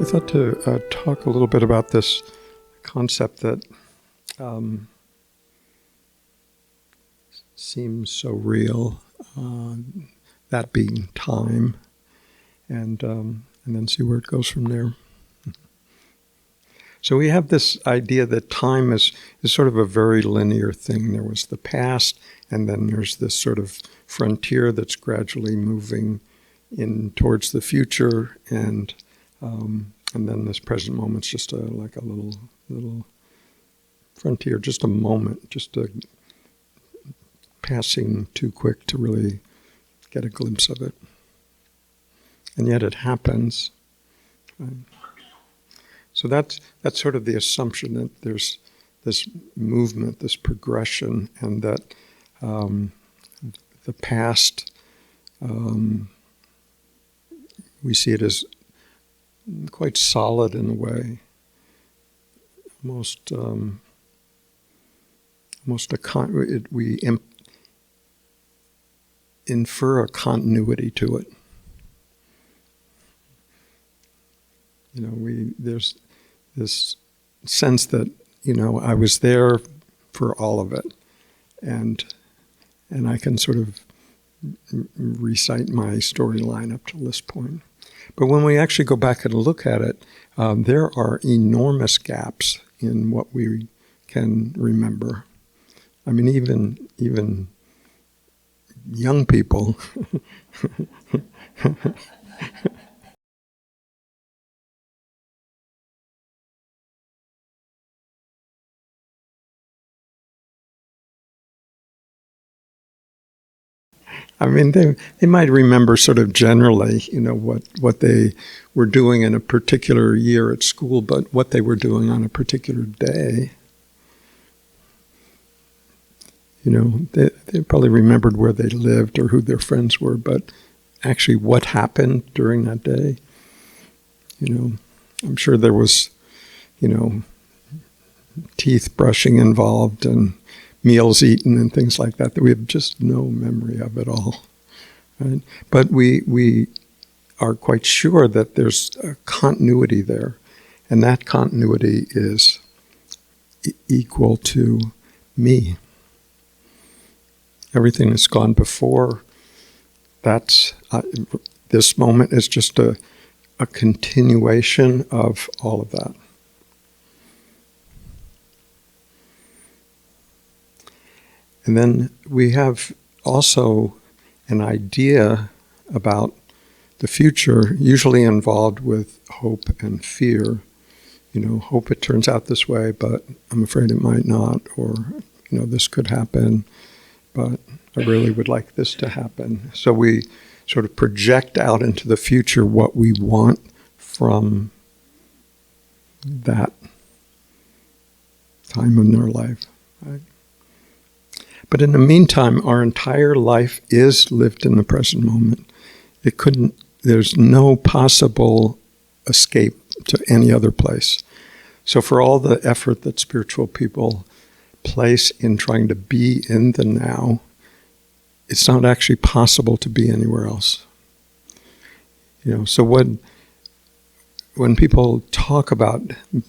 I thought to talk a little bit about this concept that seems so real, that being time, and then see where it goes from there. So we have this idea that time is sort of a very linear thing. There was the past, and then there's this sort of frontier that's gradually moving in towards the future, and then this present moment's just like a little frontier, just a moment, just a passing too quick to really get a glimpse of it. And yet it happens. Right? So that's sort of the assumption that there's this movement, this progression, and that the past, we see it as quite solid in a way, we infer a continuity to it. You know, there's this sense that, you know, I was there for all of it, and I can sort of recite my storyline up to this point. But when we actually go back and look at it, there are enormous gaps in what we can remember. I mean, even young people I mean, they might remember sort of generally, you know, what they were doing in a particular year at school, but what they were doing on a particular day, you know, they probably remembered where they lived or who their friends were, but actually what happened during that day, you know, I'm sure there was, you know, teeth brushing involved and meals eaten and things like that we have just no memory of at all. Right? But we are quite sure that there's a continuity there, and that continuity is equal to me. Everything that's gone before, that's this moment is just a continuation of all of that. And then we have also an idea about the future, usually involved with hope and fear. You know, hope it turns out this way, but I'm afraid it might not, or, you know, this could happen, but I really would like this to happen. So we sort of project out into the future what we want from that time in our life, right? But in the meantime, our entire life is lived in the present moment. There's no possible escape to any other place. So for all the effort that spiritual people place in trying to be in the now, it's not actually possible to be anywhere else. You know, so when people talk about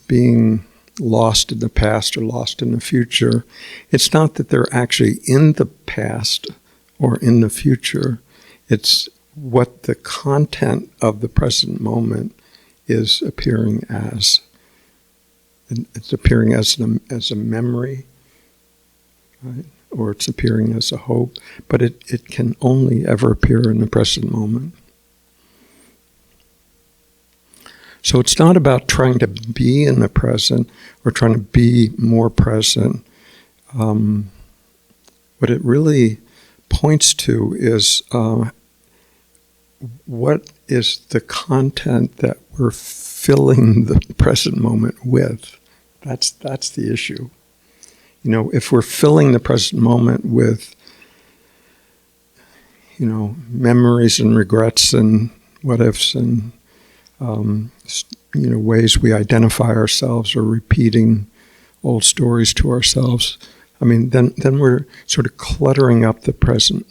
being lost in the past or lost in the future, it's not that they're actually in the past or in the future. It's what the content of the present moment is appearing as. It's appearing as a memory, right? Or it's appearing as a hope, but it can only ever appear in the present moment. So it's not about trying to be in the present or trying to be more present. What it really points to is what is the content that we're filling the present moment with. That's the issue. You know, if we're filling the present moment with, you know, memories and regrets and what ifs and you know, ways we identify ourselves or repeating old stories to ourselves, I mean, then we're sort of cluttering up the present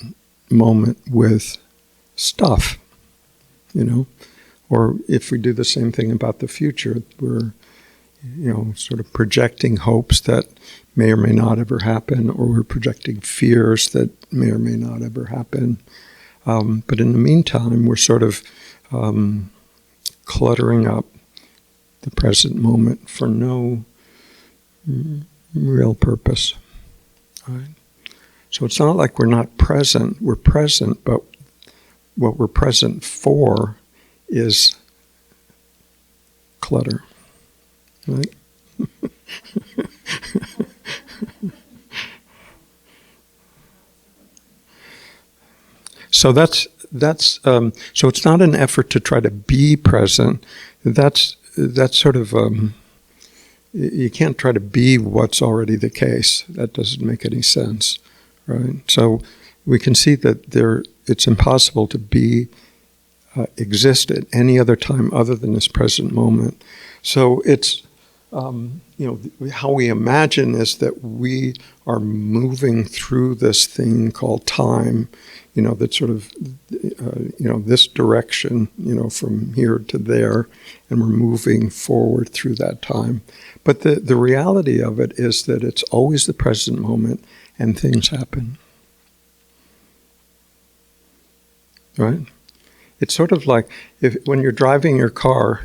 moment with stuff, you know, Or if we do the same thing about the future, we're, sort of projecting hopes that may or may not ever happen, or we're projecting fears that may or may not ever happen. But in the meantime, we're sort of cluttering up the present moment for no real purpose. Right? So it's not like we're not present. We're present, but what we're present for is clutter. Right? So so it's not an effort to try to be present. That's sort of you can't try to be what's already the case. That doesn't make any sense, right? So we can see that it's impossible to exist at any other time other than this present moment. So it's how we imagine is that we are moving through this thing called time, that sort of, this direction, from here to there, and we're moving forward through that time. But the reality of it is that it's always the present moment and things happen. Right? It's sort of like when you're driving your car,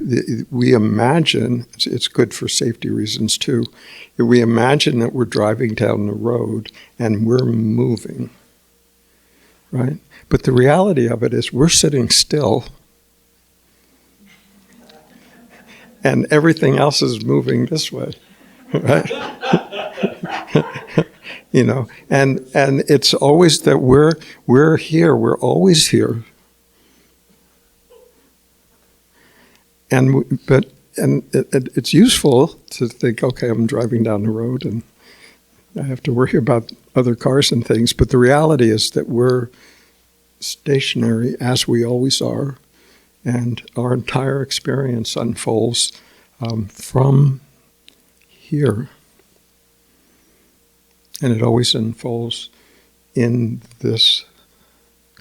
we imagine, it's good for safety reasons too, we imagine that we're driving down the road and we're moving, right? But the reality of it is we're sitting still and everything else is moving this way, right? And it's always that we're here, we're always here. And it's useful to think, okay, I'm driving down the road and I have to worry about other cars and things. But the reality is that we're stationary as we always are, and our entire experience unfolds from here. And it always unfolds in this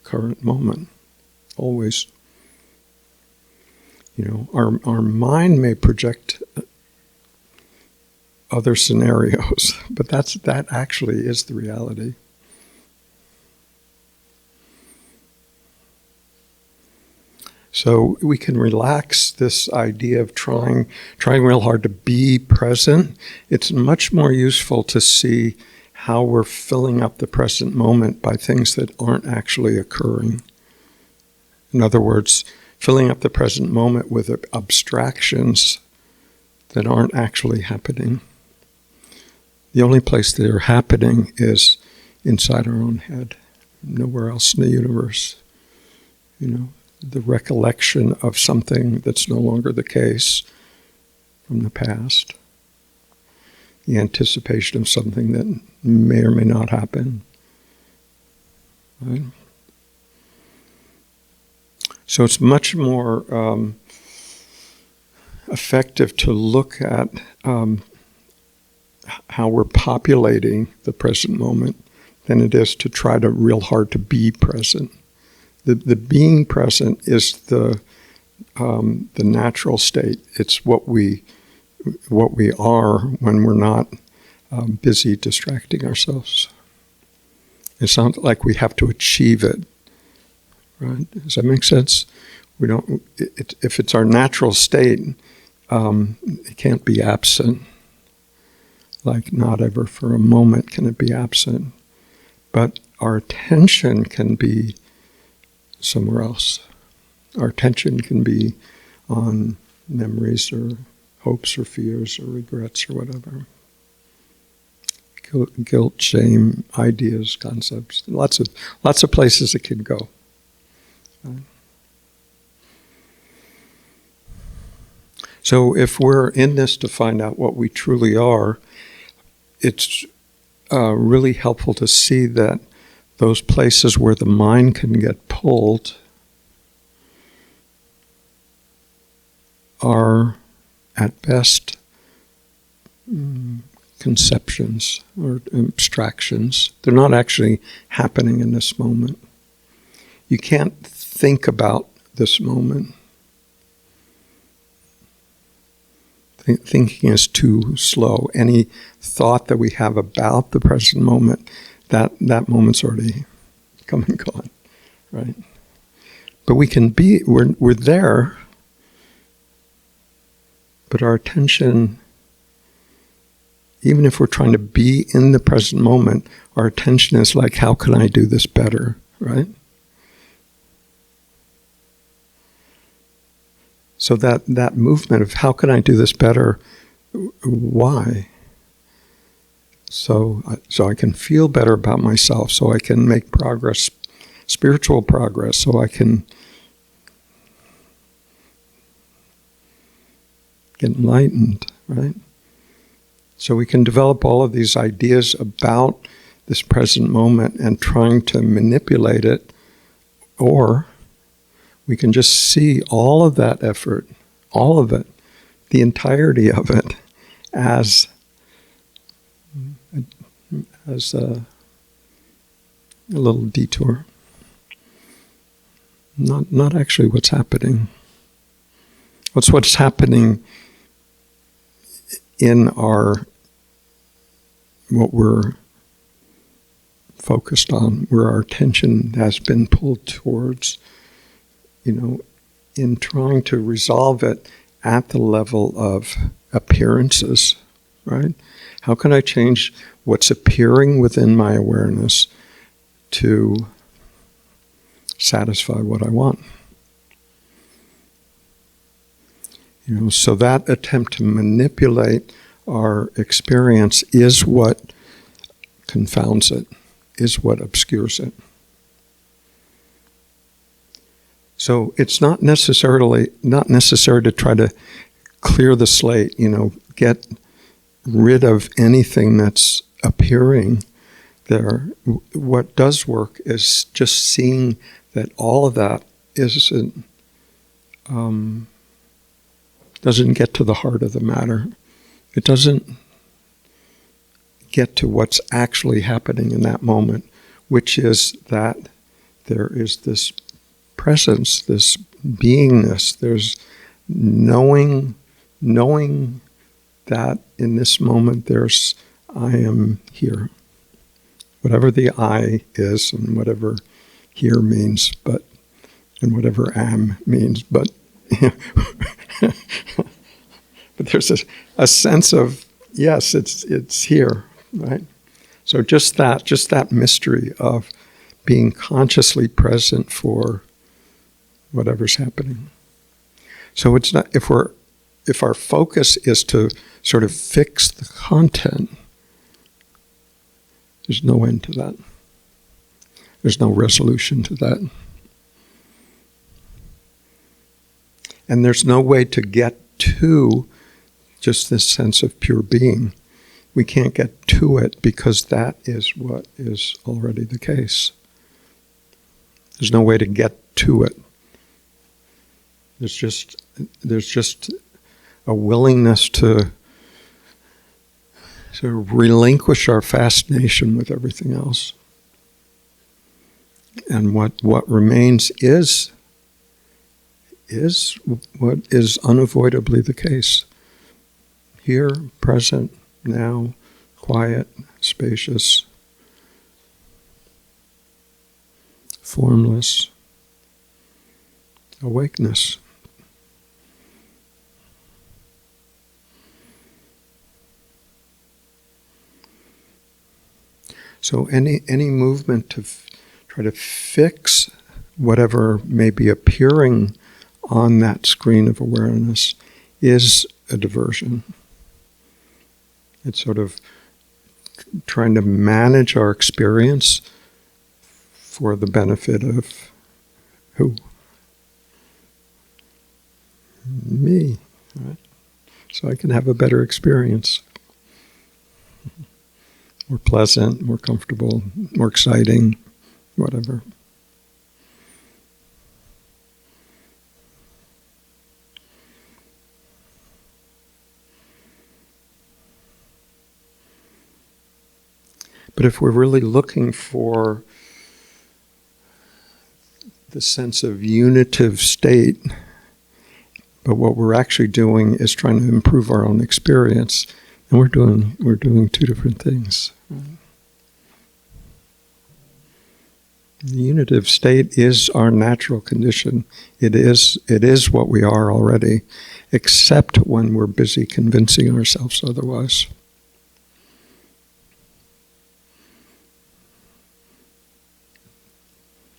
current moment, always. Our mind may project other scenarios, but that actually is the reality. So we can relax this idea of trying real hard to be present. It's much more useful to see how we're filling up the present moment by things that aren't actually occurring. In other words, filling up the present moment with abstractions that aren't actually happening. The only place they're happening is inside our own head, nowhere else in the universe. The recollection of something that's no longer the case from the past. The anticipation of something that may or may not happen. Right? So it's much more effective to look at how we're populating the present moment than it is to try to real hard to be present. The being present is the natural state. It's what we are when we're not busy distracting ourselves. It's not like we have to achieve it. Right? Does that make sense? We don't. If it's our natural state, it can't be absent. Like not ever for a moment can it be absent. But our attention can be somewhere else. Our attention can be on memories or hopes or fears or regrets or whatever. Guilt, shame, ideas, concepts. Lots of places it can go. So if we're in this to find out what we truly are, it's really helpful to see that those places where the mind can get pulled are at best conceptions or abstractions. They're not actually happening in this moment. You can't think about this moment. Thinking is too slow. Any thought that we have about the present moment, that moment's already come and gone, right? But we're there, but our attention, even if we're trying to be in the present moment, our attention is like, how can I do this better, right? So that movement of how can I do this better, why? So I can feel better about myself, so I can make progress, spiritual progress, so I can get enlightened, right? So we can develop all of these ideas about this present moment and trying to manipulate it, or we can just see all of that effort, all of it, the entirety of it, as a little detour. Not actually what's happening. What's happening in what we're focused on, where our attention has been pulled towards, in trying to resolve it at the level of appearances, right? How can I change what's appearing within my awareness to satisfy what I want? So that attempt to manipulate our experience is what confounds it, is what obscures it. So it's not necessary to try to clear the slate, get rid of anything that's appearing there. What does work is just seeing that all of that doesn't get to the heart of the matter. It doesn't get to what's actually happening in that moment, which is that there is this presence, this beingness, there's knowing that in this moment I am here. Whatever the I is and whatever here means, and whatever am means, but there's a sense of, yes, it's here, right? So just that mystery of being consciously present for whatever's happening. So it's not, if our focus is to sort of fix the content, there's no end to that. There's no resolution to that. And there's no way to get to just this sense of pure being. We can't get to it because that is what is already the case. There's no way to get to it. There's just a willingness to sort of relinquish our fascination with everything else. And what remains is what is unavoidably the case. Here, present, now, quiet, spacious, formless, awakeness. So any movement to try to fix whatever may be appearing on that screen of awareness is a diversion. It's sort of trying to manage our experience for the benefit of who? Me, right? So I can have a better experience. More pleasant, more comfortable, more exciting, whatever. But if we're really looking for the sense of unitive state, But what we're actually doing is trying to improve our own experience, and we're doing two different things. The unitive state is our natural condition. It is what we are already, except when we're busy convincing ourselves otherwise.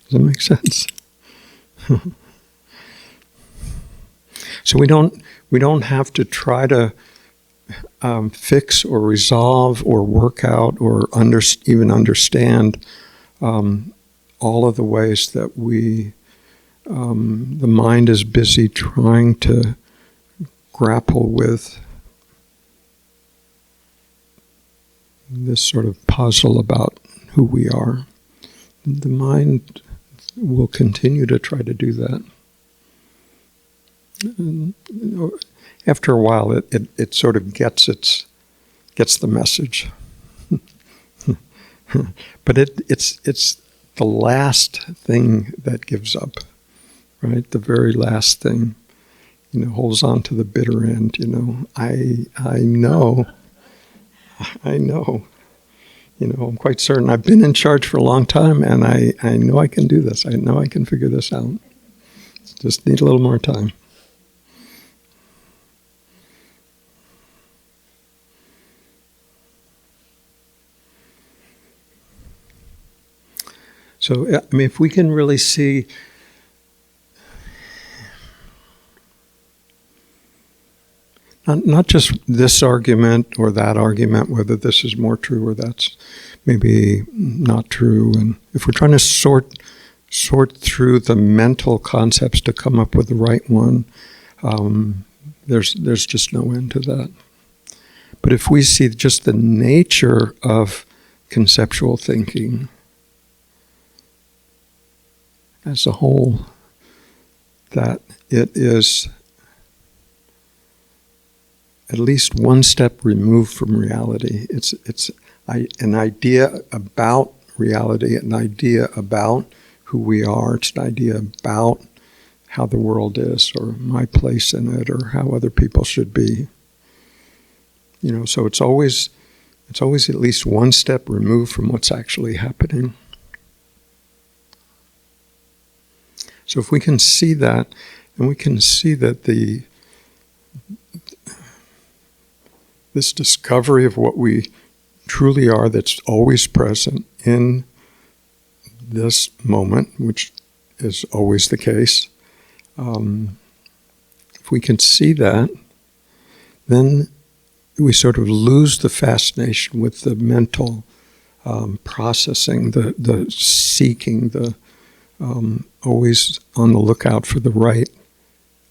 Does that make sense? So we don't have to try to fix or resolve or work out or even understand all of the ways that the mind is busy trying to grapple with this sort of puzzle about who we are. The mind will continue to try to do that. And after a while, it sort of gets the message. But it's the last thing that gives up, right? The very last thing, holds on to the bitter end. I know. I'm quite certain. I've been in charge for a long time, and I know I can do this. I know I can figure this out. Just need a little more time. So, if we can really see not just this argument or that argument, whether this is more true or that's maybe not true, and if we're trying to sort through the mental concepts to come up with the right one, there's just no end to that. But if we see just the nature of conceptual thinking as a whole, that it is at least one step removed from reality. It's an idea about reality, an idea about who we are. It's an idea about how the world is, or my place in it, or how other people should be. So it's always at least one step removed from what's actually happening. So if we can see that, and we can see that this discovery of what we truly are, that's always present in this moment, which is always the case, if we can see that, then we sort of lose the fascination with the mental processing, the seeking, the always on the lookout for the right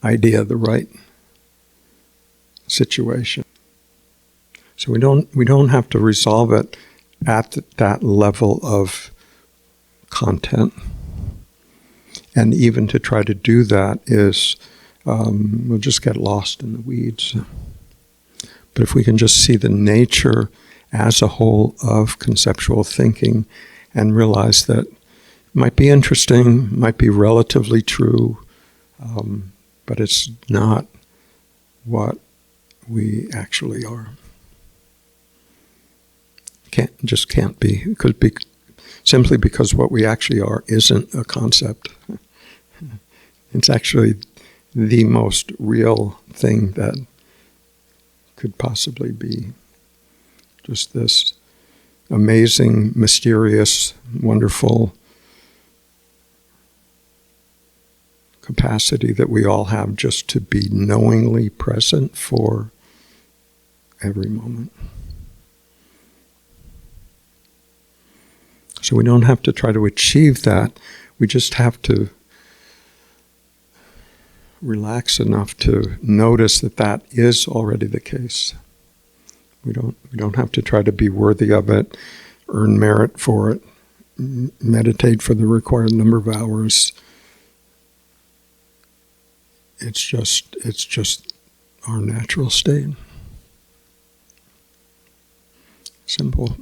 idea, the right situation. So we don't have to resolve it at that level of content. And even to try to do that is, we'll just get lost in the weeds. But if we can just see the nature as a whole of conceptual thinking and realize that it might be interesting, might be relatively true, but it's not what we actually are. Can't be. It could be simply because what we actually are isn't a concept. It's actually the most real thing that could possibly be. Just this amazing, mysterious, wonderful capacity that we all have just to be knowingly present for every moment. So we don't have to try to achieve that. We just have to relax enough to notice that that is already the case. We don't have to try to be worthy of it, earn merit for it, meditate for the required number of hours. It's just our natural state. Simple.